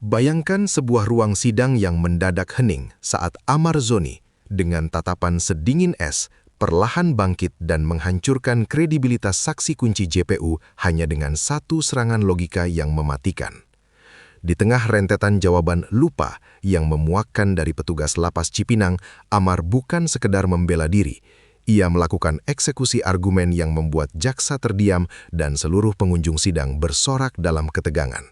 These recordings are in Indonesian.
Bayangkan sebuah ruang sidang yang mendadak hening saat Amar Zoni, dengan tatapan sedingin es, perlahan bangkit dan menghancurkan kredibilitas saksi kunci JPU hanya dengan satu serangan logika yang mematikan. Di tengah rentetan jawaban lupa yang memuakkan dari petugas lapas Cipinang, Amar bukan sekedar membela diri. Ia melakukan eksekusi argumen yang membuat jaksa terdiam dan seluruh pengunjung sidang bersorak dalam ketegangan.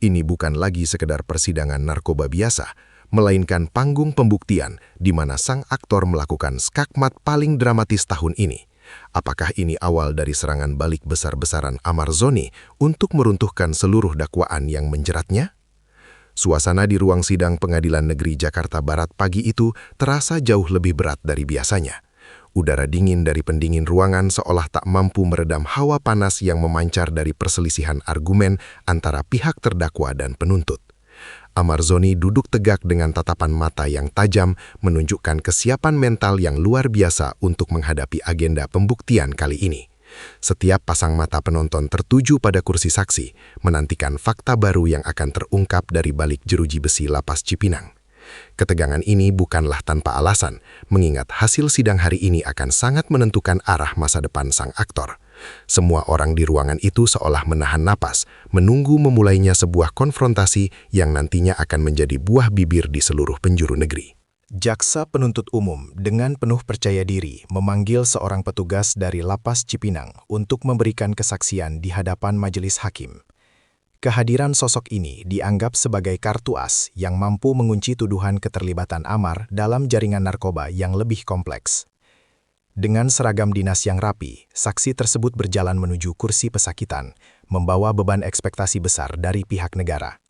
Ini bukan lagi sekedar persidangan narkoba biasa, melainkan panggung pembuktian di mana sang aktor melakukan skakmat paling dramatis tahun ini. Apakah ini awal dari serangan balik besar-besaran Amar Zoni untuk meruntuhkan seluruh dakwaan yang menjeratnya? Suasana di ruang sidang Pengadilan Negeri Jakarta Barat pagi itu terasa jauh lebih berat dari biasanya. Udara dingin dari pendingin ruangan seolah tak mampu meredam hawa panas yang memancar dari perselisihan argumen antara pihak terdakwa dan penuntut. Amar Zoni duduk tegak dengan tatapan mata yang tajam, menunjukkan kesiapan mental yang luar biasa untuk menghadapi agenda pembuktian kali ini. Setiap pasang mata penonton tertuju pada kursi saksi, menantikan fakta baru yang akan terungkap dari balik jeruji besi lapas Cipinang. Ketegangan ini bukanlah tanpa alasan, mengingat hasil sidang hari ini akan sangat menentukan arah masa depan sang aktor. Semua orang di ruangan itu seolah menahan napas, menunggu memulainya sebuah konfrontasi yang nantinya akan menjadi buah bibir di seluruh penjuru negeri. Jaksa penuntut umum dengan penuh percaya diri memanggil seorang petugas dari lapas Cipinang untuk memberikan kesaksian di hadapan majelis hakim. Kehadiran sosok ini dianggap sebagai kartu as yang mampu mengunci tuduhan keterlibatan Amar dalam jaringan narkoba yang lebih kompleks. Dengan seragam dinas yang rapi, saksi tersebut berjalan menuju kursi pesakitan, membawa beban ekspektasi besar dari pihak negara.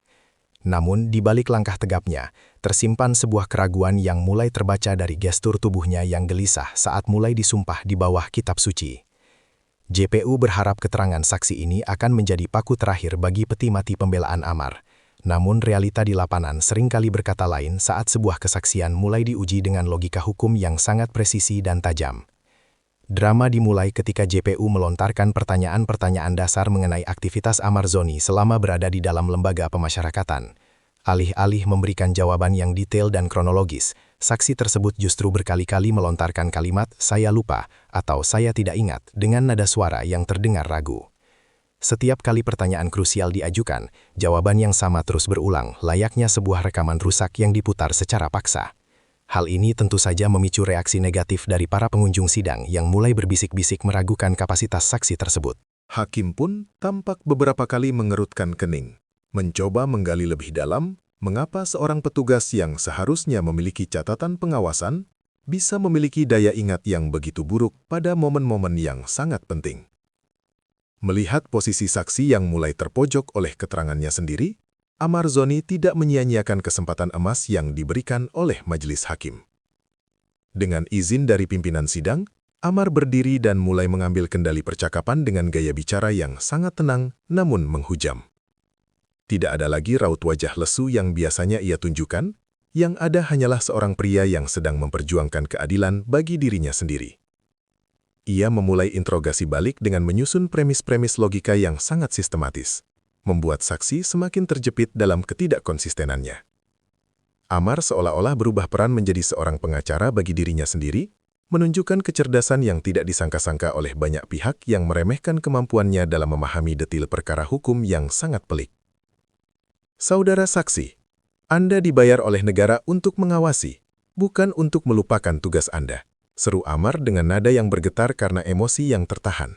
Namun, di balik langkah tegapnya, tersimpan sebuah keraguan yang mulai terbaca dari gestur tubuhnya yang gelisah saat mulai disumpah di bawah kitab suci. JPU berharap keterangan saksi ini akan menjadi paku terakhir bagi peti mati pembelaan Amar. Namun realita di lapangan seringkali berkata lain saat sebuah kesaksian mulai diuji dengan logika hukum yang sangat presisi dan tajam. Drama dimulai ketika JPU melontarkan pertanyaan-pertanyaan dasar mengenai aktivitas Amar Zoni selama berada di dalam lembaga pemasyarakatan. Alih-alih memberikan jawaban yang detail dan kronologis, saksi tersebut justru berkali-kali melontarkan kalimat "saya lupa" atau "saya tidak ingat" dengan nada suara yang terdengar ragu. Setiap kali pertanyaan krusial diajukan, jawaban yang sama terus berulang, layaknya sebuah rekaman rusak yang diputar secara paksa. Hal ini tentu saja memicu reaksi negatif dari para pengunjung sidang yang mulai berbisik-bisik meragukan kapasitas saksi tersebut. Hakim pun tampak beberapa kali mengerutkan kening, mencoba menggali lebih dalam mengapa seorang petugas yang seharusnya memiliki catatan pengawasan bisa memiliki daya ingat yang begitu buruk pada momen-momen yang sangat penting. Melihat posisi saksi yang mulai terpojok oleh keterangannya sendiri, Amar Zoni tidak menyia-nyiakan kesempatan emas yang diberikan oleh majelis hakim. Dengan izin dari pimpinan sidang, Amar berdiri dan mulai mengambil kendali percakapan dengan gaya bicara yang sangat tenang namun menghujam. Tidak ada lagi raut wajah lesu yang biasanya ia tunjukkan, yang ada hanyalah seorang pria yang sedang memperjuangkan keadilan bagi dirinya sendiri. Ia memulai interogasi balik dengan menyusun premis-premis logika yang sangat sistematis, membuat saksi semakin terjepit dalam ketidakkonsistenannya. Amar seolah-olah berubah peran menjadi seorang pengacara bagi dirinya sendiri, menunjukkan kecerdasan yang tidak disangka-sangka oleh banyak pihak yang meremehkan kemampuannya dalam memahami detil perkara hukum yang sangat pelik. Saudara saksi, Anda dibayar oleh negara untuk mengawasi, bukan untuk melupakan tugas Anda, seru Amar dengan nada yang bergetar karena emosi yang tertahan.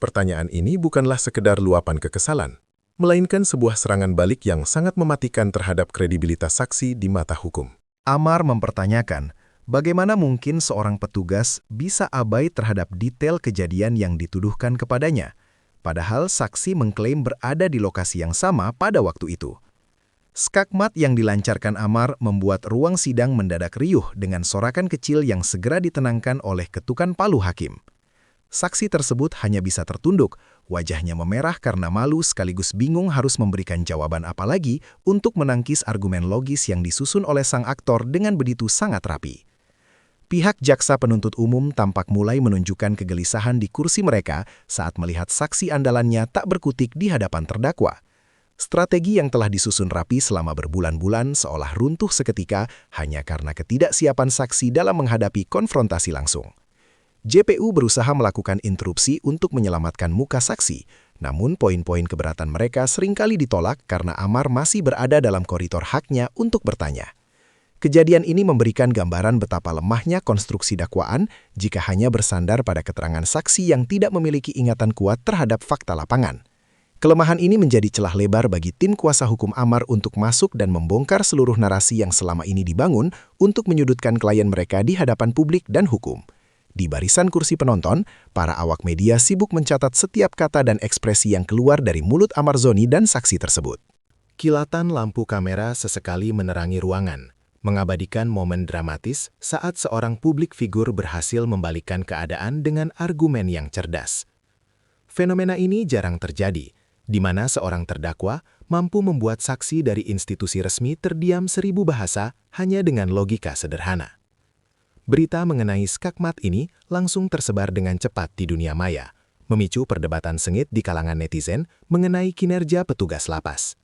Pertanyaan ini bukanlah sekedar luapan kekesalan, melainkan sebuah serangan balik yang sangat mematikan terhadap kredibilitas saksi di mata hukum. Amar mempertanyakan, bagaimana mungkin seorang petugas bisa abai terhadap detail kejadian yang dituduhkan kepadanya, padahal saksi mengklaim berada di lokasi yang sama pada waktu itu. Skakmat yang dilancarkan Amar membuat ruang sidang mendadak riuh dengan sorakan kecil yang segera ditenangkan oleh ketukan palu hakim. Saksi tersebut hanya bisa tertunduk, wajahnya memerah karena malu sekaligus bingung harus memberikan jawaban apa lagi untuk menangkis argumen logis yang disusun oleh sang aktor dengan begitu sangat rapi. Pihak jaksa penuntut umum tampak mulai menunjukkan kegelisahan di kursi mereka saat melihat saksi andalannya tak berkutik di hadapan terdakwa. Strategi yang telah disusun rapi selama berbulan-bulan seolah runtuh seketika hanya karena ketidaksiapan saksi dalam menghadapi konfrontasi langsung. JPU berusaha melakukan interupsi untuk menyelamatkan muka saksi, namun poin-poin keberatan mereka seringkali ditolak karena Amar masih berada dalam koridor haknya untuk bertanya. Kejadian ini memberikan gambaran betapa lemahnya konstruksi dakwaan jika hanya bersandar pada keterangan saksi yang tidak memiliki ingatan kuat terhadap fakta lapangan. Kelemahan ini menjadi celah lebar bagi tim kuasa hukum Amar untuk masuk dan membongkar seluruh narasi yang selama ini dibangun untuk menyudutkan klien mereka di hadapan publik dan hukum. Di barisan kursi penonton, para awak media sibuk mencatat setiap kata dan ekspresi yang keluar dari mulut Amar Zoni dan saksi tersebut. Kilatan lampu kamera sesekali menerangi ruangan, mengabadikan momen dramatis saat seorang publik figur berhasil membalikkan keadaan dengan argumen yang cerdas. Fenomena ini jarang terjadi, di mana seorang terdakwa mampu membuat saksi dari institusi resmi terdiam 1000 bahasa hanya dengan logika sederhana. Berita mengenai skakmat ini langsung tersebar dengan cepat di dunia maya, memicu perdebatan sengit di kalangan netizen mengenai kinerja petugas lapas.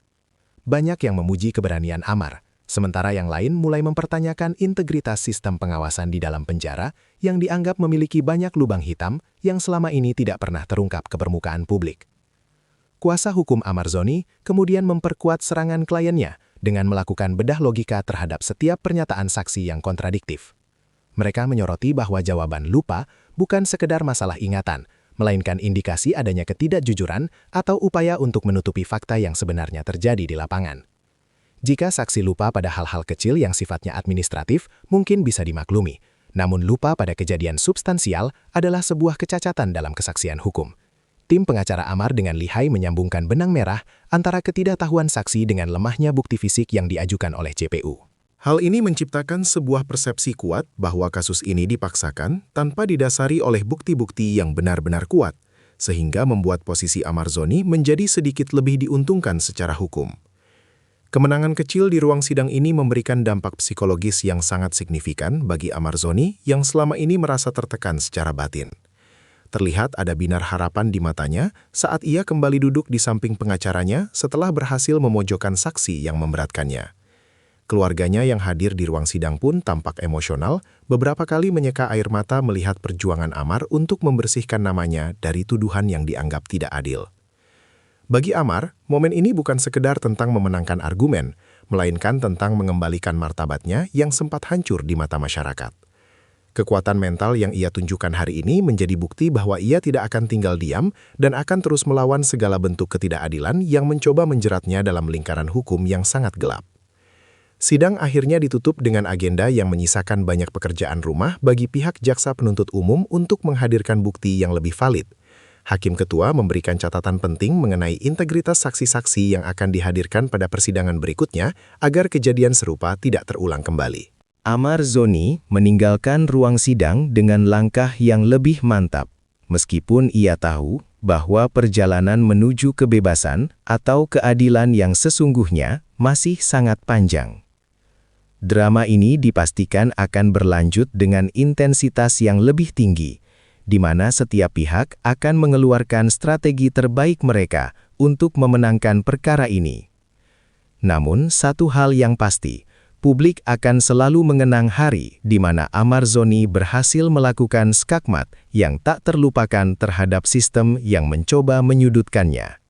Banyak yang memuji keberanian Amar, sementara yang lain mulai mempertanyakan integritas sistem pengawasan di dalam penjara yang dianggap memiliki banyak lubang hitam yang selama ini tidak pernah terungkap ke permukaan publik. Kuasa hukum Amar Zoni kemudian memperkuat serangan kliennya dengan melakukan bedah logika terhadap setiap pernyataan saksi yang kontradiktif. Mereka menyoroti bahwa jawaban lupa bukan sekedar masalah ingatan, melainkan indikasi adanya ketidakjujuran atau upaya untuk menutupi fakta yang sebenarnya terjadi di lapangan. Jika saksi lupa pada hal-hal kecil yang sifatnya administratif, mungkin bisa dimaklumi. Namun lupa pada kejadian substansial adalah sebuah kecacatan dalam kesaksian hukum. Tim pengacara Amar dengan lihai menyambungkan benang merah antara ketidaktahuan saksi dengan lemahnya bukti fisik yang diajukan oleh JPU. Hal ini menciptakan sebuah persepsi kuat bahwa kasus ini dipaksakan tanpa didasari oleh bukti-bukti yang benar-benar kuat, sehingga membuat posisi Amar Zoni menjadi sedikit lebih diuntungkan secara hukum. Kemenangan kecil di ruang sidang ini memberikan dampak psikologis yang sangat signifikan bagi Amar Zoni yang selama ini merasa tertekan secara batin. Terlihat ada binar harapan di matanya saat ia kembali duduk di samping pengacaranya setelah berhasil memojokkan saksi yang memberatkannya. Keluarganya yang hadir di ruang sidang pun tampak emosional, beberapa kali menyeka air mata melihat perjuangan Amar untuk membersihkan namanya dari tuduhan yang dianggap tidak adil. Bagi Amar, momen ini bukan sekedar tentang memenangkan argumen, melainkan tentang mengembalikan martabatnya yang sempat hancur di mata masyarakat. Kekuatan mental yang ia tunjukkan hari ini menjadi bukti bahwa ia tidak akan tinggal diam dan akan terus melawan segala bentuk ketidakadilan yang mencoba menjeratnya dalam lingkaran hukum yang sangat gelap. Sidang akhirnya ditutup dengan agenda yang menyisakan banyak pekerjaan rumah bagi pihak jaksa penuntut umum untuk menghadirkan bukti yang lebih valid. Hakim Ketua memberikan catatan penting mengenai integritas saksi-saksi yang akan dihadirkan pada persidangan berikutnya agar kejadian serupa tidak terulang kembali. Amar Zoni meninggalkan ruang sidang dengan langkah yang lebih mantap, meskipun ia tahu bahwa perjalanan menuju kebebasan atau keadilan yang sesungguhnya masih sangat panjang. Drama ini dipastikan akan berlanjut dengan intensitas yang lebih tinggi, di mana setiap pihak akan mengeluarkan strategi terbaik mereka untuk memenangkan perkara ini. Namun, satu hal yang pasti, publik akan selalu mengenang hari di mana Amar Zoni berhasil melakukan skakmat yang tak terlupakan terhadap sistem yang mencoba menyudutkannya.